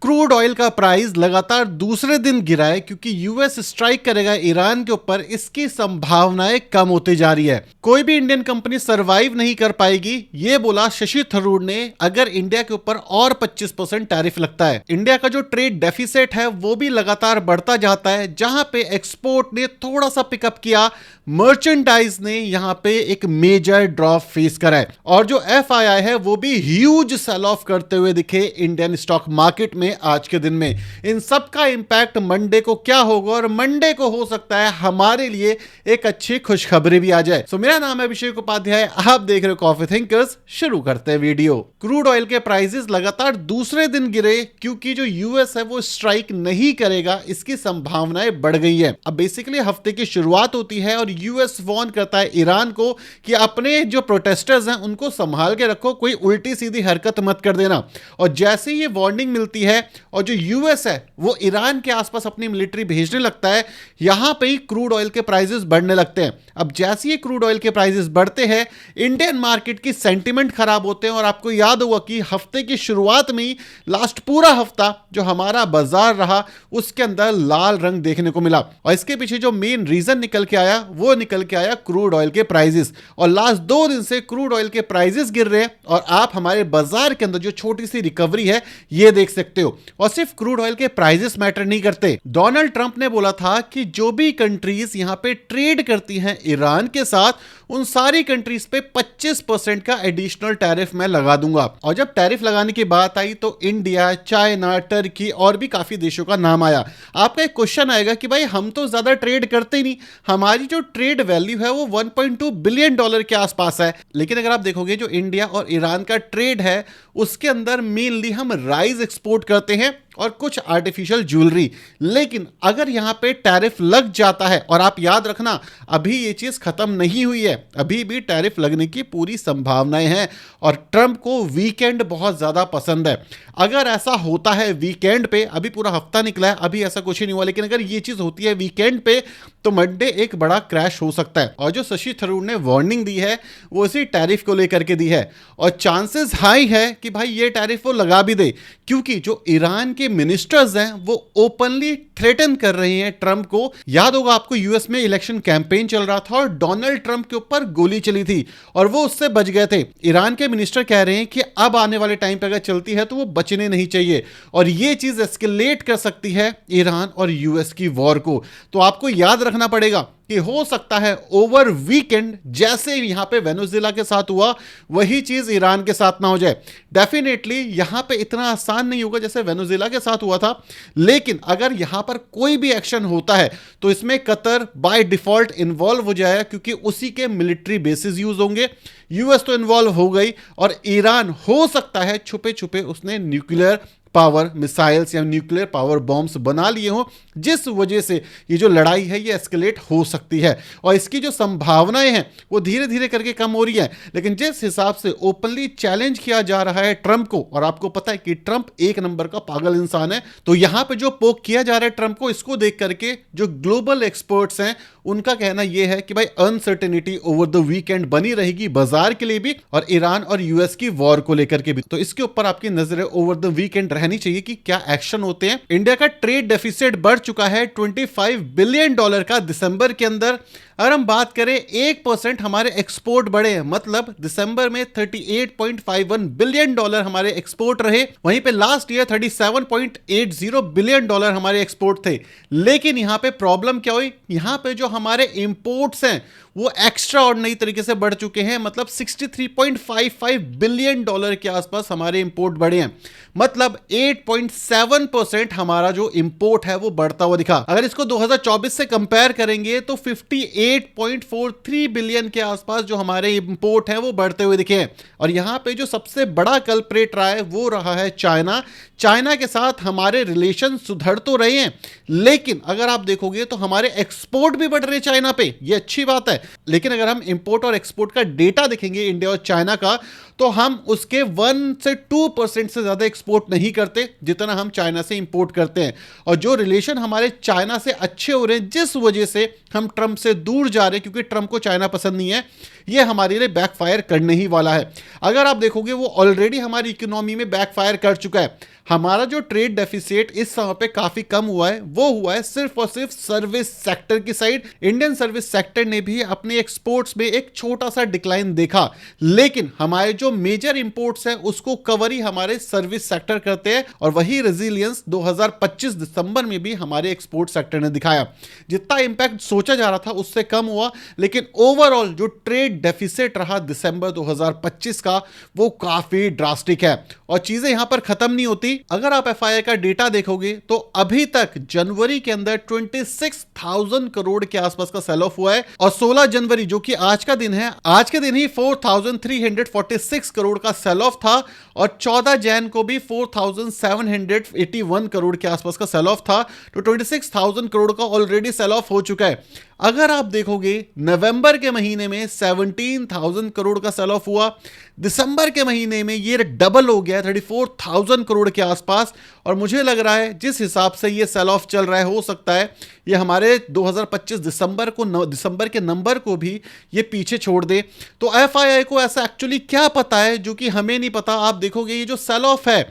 Crude oil का price लगातार दूसरे दिन गिरा है क्योंकि यूएस स्ट्राइक करेगा ईरान के ऊपर, इसकी संभावनाएं कम होती जा रही है। कोई भी इंडियन कंपनी सरवाइव नहीं कर पाएगी, ये बोला शशि थरूर ने, अगर इंडिया के ऊपर और 25% टैरिफ लगता है। इंडिया का जो ट्रेड डेफिसिट है वो भी लगातार बढ़ता जाता है। जहां पे एक्सपोर्ट ने थोड़ा सा पिकअप किया, मर्चेंडाइज ने यहां पे एक मेजर ड्रॉप फेस करा है और जो एफआईआई है वो भी ह्यूज सेल ऑफ करते हुए दिखे इंडियन स्टॉक मार्केट में आज के दिन में। इन सब का इंपैक्ट मंडे को क्या होगा और मंडे को हो सकता है हमारे लिए एक अच्छी खुशखबरी भी आ जाए। सो मेरा नाम है अभिषेक उपाध्याय, आप देख रहे हो कॉफी थिंकर्स। शुरू करते हैं वीडियो। क्रूड ऑयल के प्राइसेस लगातार दूसरे दिन गिरे क्योंकि जो यूएस है वो स्ट्राइक नहीं करेगा, इसकी संभावनाएं बढ़ गई है। अब बेसिकली हफ्ते की शुरुआत होती है और यूएस वार्न करता है ईरान को कि अपने जो प्रोटेस्टर्स हैं उनको संभाल के रखो, कोई उल्टी सीधी हरकत मत कर देना। और जैसे ही ये वार्निंग मिलती है और जो यूएस है वो ईरान के आसपास अपनी मिलिट्री भेजने लगता है, यहां पे ही क्रूड ऑयल के प्राइसेस बढ़ने लगते हैं। अब जैसे ही क्रूड ऑयल के प्राइसेस बढ़ते हैं, इंडियन मार्केट की सेंटिमेंट खराब होते हैं। और आपको याद होगा कि हफ्ते की शुरुआत में ही लास्ट पूरा हफ्ता जो हमारा बाजार रहा उसके अंदर लाल रंग देखने को मिला और इसके पीछे जो मेन रीजन निकल के आया वो निकल के आया क्रूड ऑयल के प्राइसेस। और लास्ट 2 दिन से क्रूड ऑयल के प्राइसेस गिर रहे हैं और आप हमारे बाजार के अंदर जो छोटी सी रिकवरी है ये देख सकते हो। और सिर्फ क्रूड ऑयल के प्राइसेस मैटर नहीं करते। डोनाल्ड ट्रंप ने बोला था कि जो भी कंट्रीज यहां पे ट्रेड करती हैं ईरान के साथ, उन सारी कंट्रीज पे 25% का एडिशनल टैरिफ मैं लगा दूंगा। और जब टैरिफ लगाने की बात आई तो इंडिया, चाइना, टर्की और भी काफी देशों का नाम आया। आपका एक क्वेश्चन आएगा कि भाई हम तो ज्यादा ट्रेड करते ही नहीं, हमारी जो ट्रेड वैल्यू है वो 1.2 बिलियन डॉलर के आसपास है। लेकिन अगर आप देखोगे जो इंडिया और ईरान का ट्रेड है उसके अंदर मेनली हम राइस एक्सपोर्ट करते हैं और कुछ आर्टिफिशियल ज्वेलरी। लेकिन अगर यहां पे टैरिफ लग जाता है, और आप याद रखना अभी ये चीज खत्म नहीं हुई है, अभी भी टैरिफ लगने की पूरी संभावनाएं हैं और ट्रंप को वीकेंड बहुत ज्यादा पसंद है। अगर ऐसा होता है वीकेंड पे, अभी पूरा हफ्ता निकला है, अभी ऐसा कुछ ही नहीं हुआ, लेकिन अगर ये चीज होती है वीकेंड पे तो मंडे एक बड़ा क्रैश हो सकता है। और जो शशि थरूर ने वार्निंग दी है वो इसी टैरिफ को लेकर के दी है और चांसेस हाई है कि भाई ये टैरिफ वो लगा भी दे, क्योंकि जो ईरान के मिनिस्टर्स हैं वो ओपनली थ्रेटन कर रहे हैं ट्रंप को। याद होगा आपको यूएस में इलेक्शन कैंपेन चल रहा था और डोनाल्ड ट्रंप के ऊपर गोली चली थी और वो उससे बच गए थे। ईरान के मिनिस्टर कह रहे हैं कि अब आने वाले टाइम पे अगर चलती है तो वो बचने नहीं चाहिए और ये चीज एस्केलेट कर सकती है ईरान और यूएस की वॉर को। तो आपको याद रखना पड़ेगा कि हो सकता है ओवर वीकेंड जैसे यहां पे वेनेजुएला के साथ हुआ वही चीज ईरान के साथ ना हो जाए। डेफिनेटली यहां पे इतना आसान नहीं होगा जैसे वेनेजुएला के साथ हुआ था, लेकिन अगर यहां पर कोई भी एक्शन होता है तो इसमें कतर बाय डिफॉल्ट इन्वॉल्व हो जाएगा क्योंकि उसी के मिलिट्री बेसिस यूज होंगे। यूएस तो इन्वॉल्व हो गई और ईरान हो सकता है छुपे छुपे उसने न्यूक्लियर पावर मिसाइल्स या न्यूक्लियर पावर बॉम्ब्स बना लिए हों, जिस वजह से ये जो लड़ाई है ये एस्केलेट हो सकती है। और इसकी जो संभावनाएं हैं वो धीरे धीरे करके कम हो रही हैं, लेकिन जिस हिसाब से ओपनली चैलेंज किया जा रहा है ट्रंप को, और आपको पता है कि ट्रंप एक नंबर का पागल इंसान है, तो यहां पे जो पोक किया जा रहा है ट्रंप को, इसको देख करके जो ग्लोबल एक्सपर्ट्स हैं उनका कहना यह है कि भाई अनसर्टेनिटी ओवर द वीकेंड बनी रहेगी बाजार के लिए भी और ईरान और यूएस की वॉर को लेकर के भी। तो इसके ऊपर आपकी नजरें ओवर द वीकेंड रहनी चाहिए कि क्या एक्शन होते हैं। इंडिया का ट्रेड डेफिसिट बढ़ चुका है 25 बिलियन डॉलर का दिसंबर के अंदर। अगर हम बात करें 1% हमारे एक्सपोर्ट बढ़े हैं, मतलब दिसंबर में 38.51 बिलियन डॉलर हमारे एक्सपोर्ट रहे, वहीं पे लास्ट ईयर 37.80 बिलियन डॉलर हमारे एक्सपोर्ट थे। लेकिन यहां पे प्रॉब्लम क्या हुई, यहां पे जो हमारे इंपोर्ट्स हैं वो एक्स्ट्रा ऑर्डिनरी तरीके से बढ़ चुके हैं, मतलब 63.55 बिलियन डॉलर के आसपास हमारे इंपोर्ट बढ़े हैं, मतलब 8.7% हमारा जो इंपोर्ट है वो बढ़ता हुआ दिखा। अगर इसको 2024 से कंपेयर करेंगे तो 58.43 बिलियन के आसपास जो हमारे इंपोर्ट है वो बढ़ते हुए दिखे हैं। और यहां पे जो सबसे बड़ा कल्प्रेट रहा है वो रहा है चाइना। चाइना के साथ हमारे रिलेशन सुधर तो रहे हैं, लेकिन अगर आप देखोगे तो हमारे एक्सपोर्ट भी बढ़ रहे हैं चाइना पे, ये अच्छी बात है। लेकिन अगर हम इंपोर्ट और एक्सपोर्ट का डेटा देखेंगे इंडिया और चाइना का, तो हम उसके 1 से 2% से ज्यादा एक्सपोर्ट नहीं करते जितना हम चाइना से इंपोर्ट करते हैं। और जो रिलेशन हमारे चाइना से अच्छे हो रहे हैं, जिस वजह से हम ट्रंप से दूर जा रहे हैं क्योंकि ट्रंप को चाइना पसंद नहीं है, ये हमारे लिए बैकफायर करने ही वाला है। अगर आप देखोगे वो ऑलरेडी हमारी इकोनॉमी में बैकफायर कर चुका है। हमारा जो ट्रेड डेफिसिट इस समय पे काफी कम हुआ है, वो हुआ है सिर्फ और सिर्फ सर्विस सेक्टर की साइड। इंडियन सर्विस सेक्टर ने भी अपने एक्सपोर्ट्स में एक छोटा सा डिक्लाइन देखा, लेकिन हमारे जो मेजर इंपोर्ट्स है उसको कवर ही हमारे सर्विस सेक्टर करते हैं, और वही रेजिलियंस 2025 दिसंबर में भी हमारे एक्सपोर्ट सेक्टर ने दिखाया। जितना इंपैक्ट सोचा जा रहा था उससे कम हुआ, लेकिन ओवरऑल जो ट्रेड डेफिसिट रहा दिसंबर 2025 का वो काफी ड्रास्टिक है। और चीजें यहां पर खत्म नहीं होती। अगर आप एफआईआई का डेटा देखोगे तो अभी तक जनवरी के अंदर 26,000 करोड़ के आसपास का सेल ऑफ हुआ है, और 16 जनवरी जो कि आज का दिन है, आज के दिन ही 4,346 करोड़ का सेल ऑफ था, और 14 जैन को भी 4,781 करोड़ के आसपास का सेल ऑफ था। तो 26,000 करोड़ का ऑलरेडी सेल ऑफ हो चुका है। अगर आप देखोगे नवंबर के महीने में 17,000 करोड़ का सेल ऑफ हुआ, दिसंबर के महीने में ये डबल हो गया 34,000 करोड़ के आसपास। और मुझे लग रहा है जिस हिसाब से ये सेल ऑफ चल रहा है, हो सकता है ये हमारे 2025 दिसंबर के नंबर को भी ये पीछे छोड़ दे। तो एफआईआई को ऐसा एक्चुअली क्या पता है जो कि हमें नहीं पता। आप देखोगे ये जो सेल ऑफ है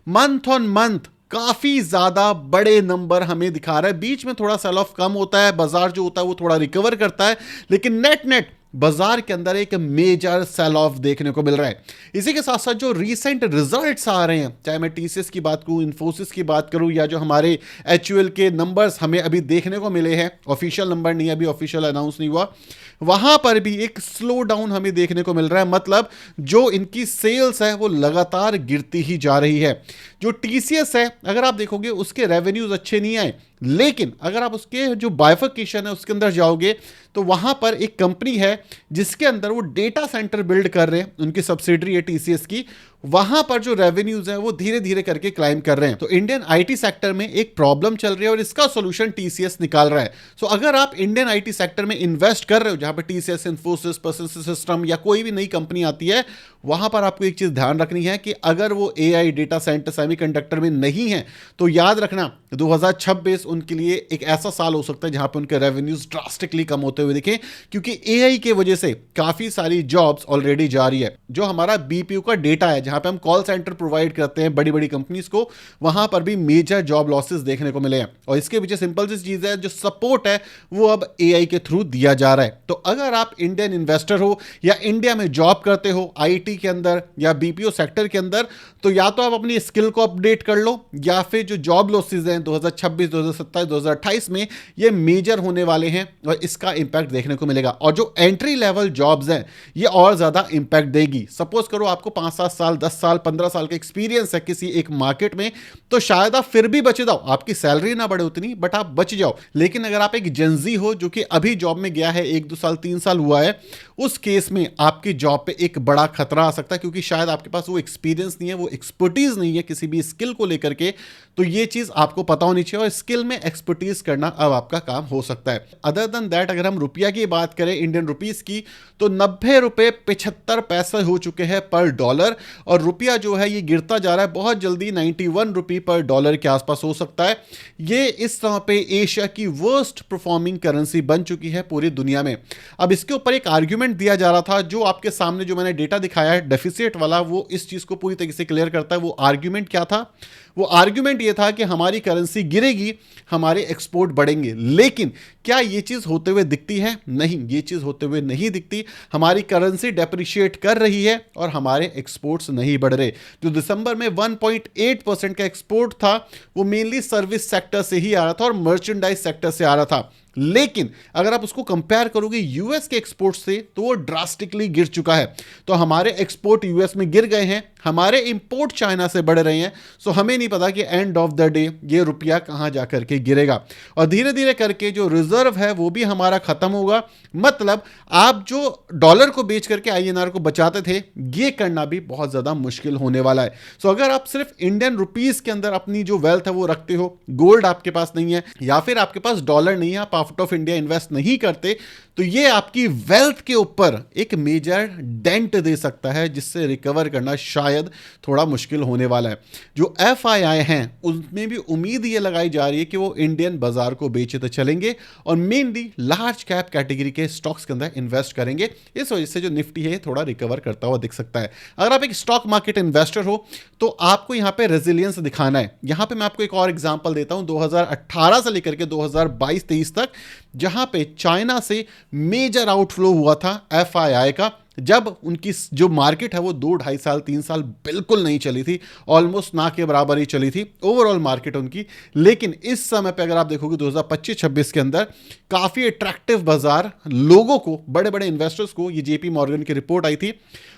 मंथ ऑन मंथ काफी ज्यादा बड़े नंबर हमें दिखा रहा है। बीच में थोड़ा सेल ऑफ कम होता है, बाजार जो होता है वो थोड़ा रिकवर करता है, लेकिन नेट बाजार के अंदर एक मेजर सेल ऑफ देखने को मिल रहा है। इसी के साथ साथ जो रीसेंट रिजल्ट्स आ रहे हैं, चाहे मैं टीसीएस की बात करूं, इन्फोसिस की बात करूं, या जो हमारे एचयूएल के नंबर्स हमें अभी देखने को मिले हैं, ऑफिशियल नंबर नहीं, अभी ऑफिशियल अनाउंस नहीं हुआ, वहां पर भी एक स्लो डाउन हमें देखने को मिल रहा है। मतलब जो इनकी सेल्स है वो लगातार गिरती ही जा रही है। जो टीसीएस है अगर आप देखोगे उसके रेवेन्यूज अच्छे नहीं आए, लेकिन अगर आप उसके जो बाइफर्केशन है उसके अंदर जाओगे तो वहां पर एक कंपनी है जिसके अंदर वो डेटा सेंटर बिल्ड कर रहे हैं, उनकी सब्सिडरी है टीसीएस की, वहां पर जो रेवेन्यूज है वो धीरे धीरे करके क्लाइम कर रहे हैं। तो इंडियन आईटी सेक्टर में एक प्रॉब्लम चल रही है और इसका सॉल्यूशन टीसीएस निकाल रहा है। सो अगर आप इंडियन आईटी सेक्टर में इन्वेस्ट कर रहे हो, जहां पर टीसीएस, इन्फोसिस, पर्सिस्टेंट सिस्टम या कोई भी नई कंपनी आती है, वहां पर आपको एक चीज ध्यान रखनी है कि अगर वो एआई, डेटा सेंटर, सेमीकंडक्टर में नहीं है तो याद रखना 2026 उनके लिए एक ऐसा साल हो सकता है जहां पे उनके रेवेन्यूज ड्रास्टिकली कम होते हुए दिखे, क्योंकि एआई के वजह से काफी सारी जॉब्स ऑलरेडी जा रही है। जो हमारा बीपीयू का डेटा है, जहां पे हम कॉल सेंटर प्रोवाइड करते हैं बड़ी बड़ी कंपनीज को, वहां पर भी मेजर जॉब लॉसेस देखने को मिले हैं। और इसके पीछे सिंपल सी चीज है, जो सपोर्ट है वो अब एआई के थ्रू दिया जा रहा है। तो अगर आप इंडियन इन्वेस्टर हो या इंडिया में जॉब करते हो आईटी के अंदर या बीपीओ सेक्टर के अंदर, तो या तो आप अपनी स्किल को अपडेट कर लो, या फिर जो जॉब लॉसेस हैं 2026, 2027, 2028 में ये मेजर होने वाले हैं और इसका इंपैक्ट देखने को मिलेगा। और जो एंट्री लेवल जॉब्स हैं ये और ज्यादा इंपैक्ट देगी। सपोज करो आपको 5-7 साल, 10 साल, 15 साल का एक्सपीरियंस है किसी एक मार्केट में, तो शायद आप फिर भी बच जाओ, आपकी सैलरी ना बढ़े उतनी, बट आप बच जाओ। लेकिन अगर आप एक जेंजी हो जो कि अभी जॉब में गया है, 1-2 साल, 3 साल हुआ है, उस केस में आपकी जॉब पे एक बड़ा खतरा आ सकता है, क्योंकि शायद आपके पास वो एक्सपीरियंस नहीं है, वो एक्सपर्टीज नहीं है किसी भी स्किल को लेकर के। तो ये चीज आपको पता होनी चाहिए, और स्किल में एक्सपर्टीज करना अब आपका काम हो सकता है। अदर देन दैट, अगर हम रुपया की बात करें, इंडियन रुपीस की, तो 90 रुपए 75 पैसे हो चुके हैं पर डॉलर, और रुपया जो है ये गिरता जा रहा है। बहुत जल्दी 91 रुपये पर डॉलर के आसपास हो सकता है। ये इस समय पे एशिया की वर्स्ट परफॉर्मिंग करेंसी बन चुकी है पूरी दुनिया में। अब इसके ऊपर एक आर्ग्यूमेंट दिया जा रहा था, जो आपके सामने जो मैंने डेटा दिखाया है डेफिसिट वाला, वो इस चीज को पूरी तरीके से क्लियर करता है। वो आर्ग्यूमेंट क्या था? वो आर्ग्यूमेंट ये था कि हमारी करेंसी गिरेगी, हमारे एक्सपोर्ट बढ़ेंगे। लेकिन क्या ये चीज होते हुए दिखती है? नहीं, ये चीज होते हुए नहीं दिखती। हमारी करेंसी डेप्रिशिएट कर रही है और हमारे एक्सपोर्ट्स नहीं बढ़ रहे। जो दिसंबर में 1.8% का एक्सपोर्ट था वो मेनली सर्विस सेक्टर से ही आ रहा था और मर्चेंडाइज सेक्टर से आ रहा था। लेकिन अगर आप उसको कंपेयर करोगे यूएस के एक्सपोर्ट से, तो वो ड्रास्टिकली गिर चुका है। तो हमारे एक्सपोर्ट यूएस में गिर गए हैं, हमारे इंपोर्ट चाइना से बढ़ रहे हैं। सो हमें नहीं पता कि एंड ऑफ द डे ये रुपया कहां जाकर के गिरेगा, और धीरे धीरे करके जो रिजर्व है वो भी हमारा खत्म होगा। मतलब आप जो डॉलर को बेच करके आईएनआर को बचाते थे, ये करना भी बहुत ज्यादा मुश्किल होने वाला है। सो अगर आप सिर्फ इंडियन रुपीस के अंदर अपनी जो वेल्थ है वो रखते हो, गोल्ड आपके पास नहीं है, या फिर आपके पास डॉलर नहीं है, आप आउट ऑफ इंडिया इन्वेस्ट नहीं करते, तो ये आपकी वेल्थ के ऊपर एक मेजर डेंट दे सकता है, जिससे रिकवर करना शायद थोड़ा मुश्किल होने वाला है। जो एफआई FII हैं उनमें भी उम्मीद ये लगाई जा रही है कि वो इंडियन बाजार को बेचते चलेंगे और मेनली लार्ज कैप कैटेगरी के स्टॉक्स के अंदर इन्वेस्ट करेंगे। इस वजह से जो निफ्टी है थोड़ा रिकवर करता हुआ दिख सकता है। अगर आप एक स्टॉक मार्केट इन्वेस्टर हो तो आपको यहां पे रेजिलियंस दिखाना है। यहां पे मैं आपको एक और एग्जांपल देता हूं 2018 से लेकर के 2022-23 तक, जहां पे चाइना से मेजर आउटफ्लो हुआ था FII का, जब उनकी जो मार्केट है वो 2-2.5 साल 3 साल बिल्कुल नहीं चली थी, ऑलमोस्ट ना के बराबर ही चली थी ओवरऑल मार्केट उनकी। लेकिन इस समय पे अगर आप देखोगे 2025-26 के अंदर काफी अट्रैक्टिव बाजार लोगों को, बड़े बड़े इन्वेस्टर्स को, ये JP मॉर्गन की रिपोर्ट आई थी,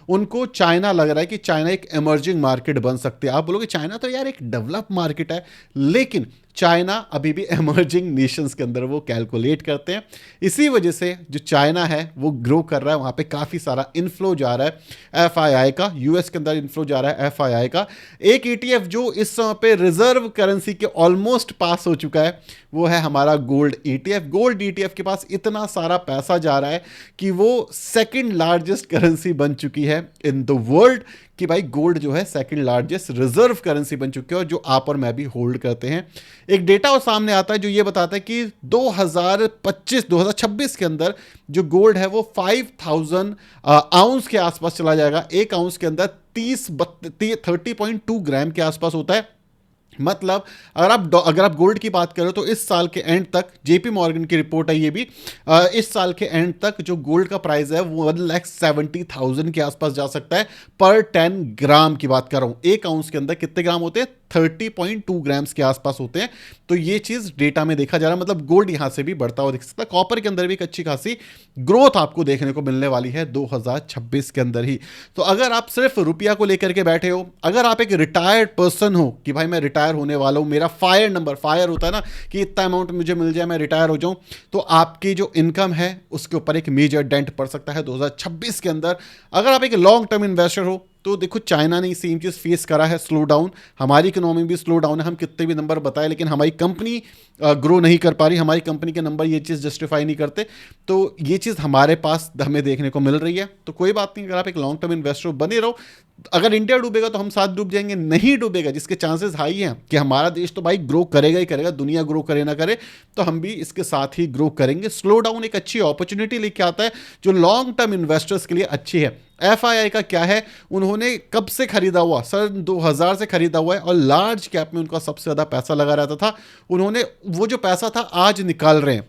उनको चाइना लग रहा है कि चाइना एक इमर्जिंग मार्केट बन सकती है। आप बोलोगे चाइना तो यार एक डेवलप मार्केट है, लेकिन चाइना अभी भी इमर्जिंग नेशंस के अंदर वो कैलकुलेट करते हैं। इसी वजह से जो चाइना है वो ग्रो कर रहा है, वहां पे काफी सारा इन्फ्लो जा रहा है FII का, यूएस के अंदर इन्फ्लो जा रहा है FII का। एक ETF जो इस समय पे रिजर्व करेंसी के ऑलमोस्ट पास हो चुका है वो है हमारा गोल्ड ETF। गोल्ड ETF के पास इतना सारा पैसा जा रहा है कि वो सेकंड लार्जेस्ट करेंसी बन चुकी है इन द वर्ल्ड, कि भाई गोल्ड जो है सेकंड लार्जेस्ट रिजर्व करेंसी बन चुकी है, और जो आप और मैं भी होल्ड करते हैं। एक डेटा और सामने आता है जो ये बताता है कि 2026 के अंदर जो गोल्ड है वो 5000 आउंस के आसपास चला जाएगा। एक आउंस के अंदर 30.2 ग्राम के आसपास होता है। मतलब अगर आप गोल्ड की बात करो तो इस साल के एंड तक, JP मॉर्गन की रिपोर्ट है ये भी, इस साल के एंड तक जो गोल्ड का प्राइस है वो 1,70,000 के आसपास जा सकता है पर 10 ग्राम की बात कर रहा हूं। एक आउंस के अंदर कितने ग्राम होते हैं? 30.2 ग्राम्स के आसपास होते हैं। तो ये चीज डेटा में देखा जा रहा है, मतलब गोल्ड यहां से भी बढ़ता हुआ दिख सकता है। कॉपर के अंदर भी एक अच्छी खासी ग्रोथ आपको देखने को मिलने वाली है 2026 के अंदर ही। तो अगर आप सिर्फ रुपया को लेकर के बैठे हो, अगर आप एक रिटायर्ड पर्सन हो कि भाई मैं रिटायर होने वाला हूं, मेरा फायर नंबर, फायर होता है ना कि इतना अमाउंट मुझे मिल जाए मैं रिटायर हो जाऊं, तो आपकी जो इनकम है उसके ऊपर एक मेजर डेंट पड़ सकता है 2026 के अंदर। अगर आप एक लॉन्ग टर्म इन्वेस्टर हो तो देखो चाइना ने सेम चीज फेस करा है, स्लो डाउन, हमारी इकोनॉमी भी स्लो डाउन है, हम कितने भी नंबर बताए लेकिन हमारी कंपनी ग्रो नहीं कर पा रही, हमारी कंपनी के नंबर ये चीज जस्टिफाई नहीं करते। तो ये चीज हमारे पास हमें देखने को मिल रही है। तो कोई बात नहीं, अगर आप एक लॉन्ग टर्म इन्वेस्टर बने रहो, अगर इंडिया डूबेगा तो हम साथ डूब जाएंगे, नहीं डूबेगा जिसके चांसेस हाई हैं कि हमारा देश तो भाई ग्रो करेगा ही करेगा, दुनिया ग्रो करे ना करे, तो हम भी इसके साथ ही ग्रो करेंगे। स्लो डाउन एक अच्छी अपॉर्चुनिटी लेके आता है जो लॉन्ग टर्म इन्वेस्टर्स के लिए अच्छी है। FII का क्या है, उन्होंने कब से खरीदा हुआ? सन 2000 से खरीदा हुआ है और लार्ज कैप में उनका सबसे ज्यादा पैसा लगा रहता था। उन्होंने वो जो पैसा था आज निकाल रहे हैं,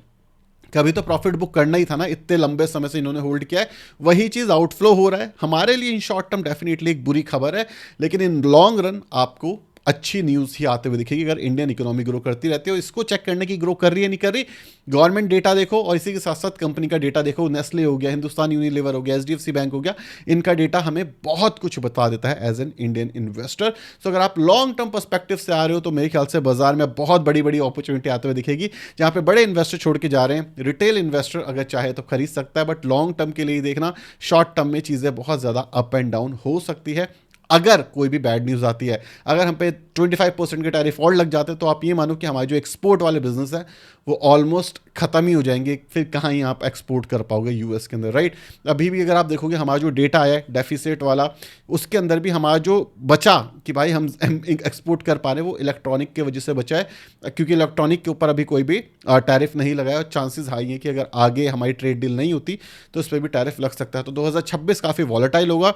कभी तो प्रॉफिट बुक करना ही था ना, इतने लंबे समय से इन्होंने होल्ड किया है, वही चीज आउटफ्लो हो रहा है। हमारे लिए इन शॉर्ट टर्म डेफिनेटली एक बुरी खबर है, लेकिन इन लॉन्ग रन आपको अच्छी न्यूज़ ही आते हुए दिखेगी अगर इंडियन इकोनॉमी ग्रो करती रहती है। और इसको चेक करने की ग्रो कर रही है नहीं कर रही, गवर्नमेंट डेटा देखो और इसी के साथ साथ कंपनी का डेटा देखो। नेस्ले हो गया, हिंदुस्तान यूनिलीवर हो गया, HDFC बैंक हो गया, इनका डेटा हमें बहुत कुछ बता देता है एज एन इंडियन इन्वेस्टर। तो अगर आप लॉन्ग टर्म पर्सपेक्टिव से आ रहे हो तो मेरे ख्याल से बाजार में बहुत बड़ी बड़ी अपॉर्चुनिटी आते हुए दिखेगी, जहां पे बड़े इन्वेस्टर छोड़ के जा रहे हैं। रिटेल इन्वेस्टर अगर चाहे तो खरीद सकता है, बट लॉन्ग टर्म के लिए देखना, शॉर्ट टर्म में चीज़ें बहुत ज़्यादा अप एंड डाउन हो सकती है। अगर कोई भी बैड न्यूज़ आती है, अगर हम पे 25% के टैरिफ और लग जाते हैं, तो आप ये मानो कि हमारे जो एक्सपोर्ट वाले बिजनेस है वो ऑलमोस्ट खत्म ही हो जाएंगे। फिर कहाँ ही आप एक्सपोर्ट कर पाओगे यूएस के अंदर, राइट? अभी भी अगर आप देखोगे हमारा जो डेटा आया है डेफिसिट वाला, उसके अंदर भी हमारा जो बचा कि भाई हम एक्सपोर्ट कर पा रहे हैं वो इलेक्ट्रॉनिक की वजह से बचा है, क्योंकि इलेक्ट्रॉनिक के ऊपर अभी कोई भी टैरिफ नहीं लगाया और चांसेस हाई है कि अगर आगे हमारी ट्रेड डील नहीं होती तो उस पर भी टैरिफ लग सकता है। तो 2026 काफ़ी वॉलेटाइल होगा।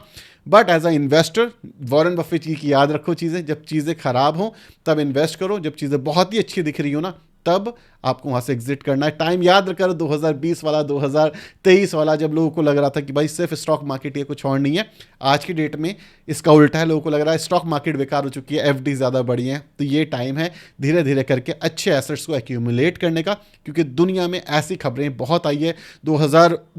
But as a investor, Warren Buffett की याद रखो चीज़ें, जब चीज़ें खराब हों तब इन्वेस्ट करो, जब चीज़ें बहुत ही अच्छी दिख रही हो ना तब आपको वहाँ से एग्जिट करना है। टाइम याद रखकर 2020 वाला, 2023 वाला, जब लोगों को लग रहा था कि भाई सिर्फ स्टॉक मार्केट ये कुछ और नहीं है, आज की डेट में इसका उल्टा है। लोगों को लग रहा है स्टॉक मार्केट बेकार हो चुकी है, FD ज़्यादा बढ़ी है। तो ये टाइम है धीरे धीरे करके अच्छे एसेट्स को एक्यूमुलेट करने का, क्योंकि दुनिया में ऐसी खबरें बहुत आई है।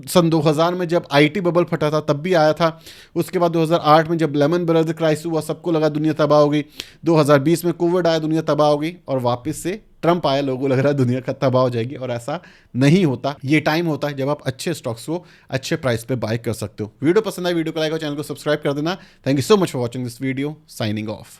सन 2000 में जब IT बबल फटा था तब भी आया था, उसके बाद 2008 में जब लेमन ब्रदर्स क्राइसिस हुआ सबको लगा दुनिया तबाह हो गई, 2020 में कोविड आया दुनिया तबाह हो गई, और वापस से ट्रंप आया लोगों को लग रहा है दुनिया का तबाह हो जाएगी, और ऐसा नहीं होता। ये टाइम होता है जब आप अच्छे स्टॉक्स को अच्छे प्राइस पे बाय कर सकते हो। वीडियो पसंद आए वीडियो को लाइक और चैनल को सब्सक्राइब कर देना। Thank you so much for watching this video. Signing off.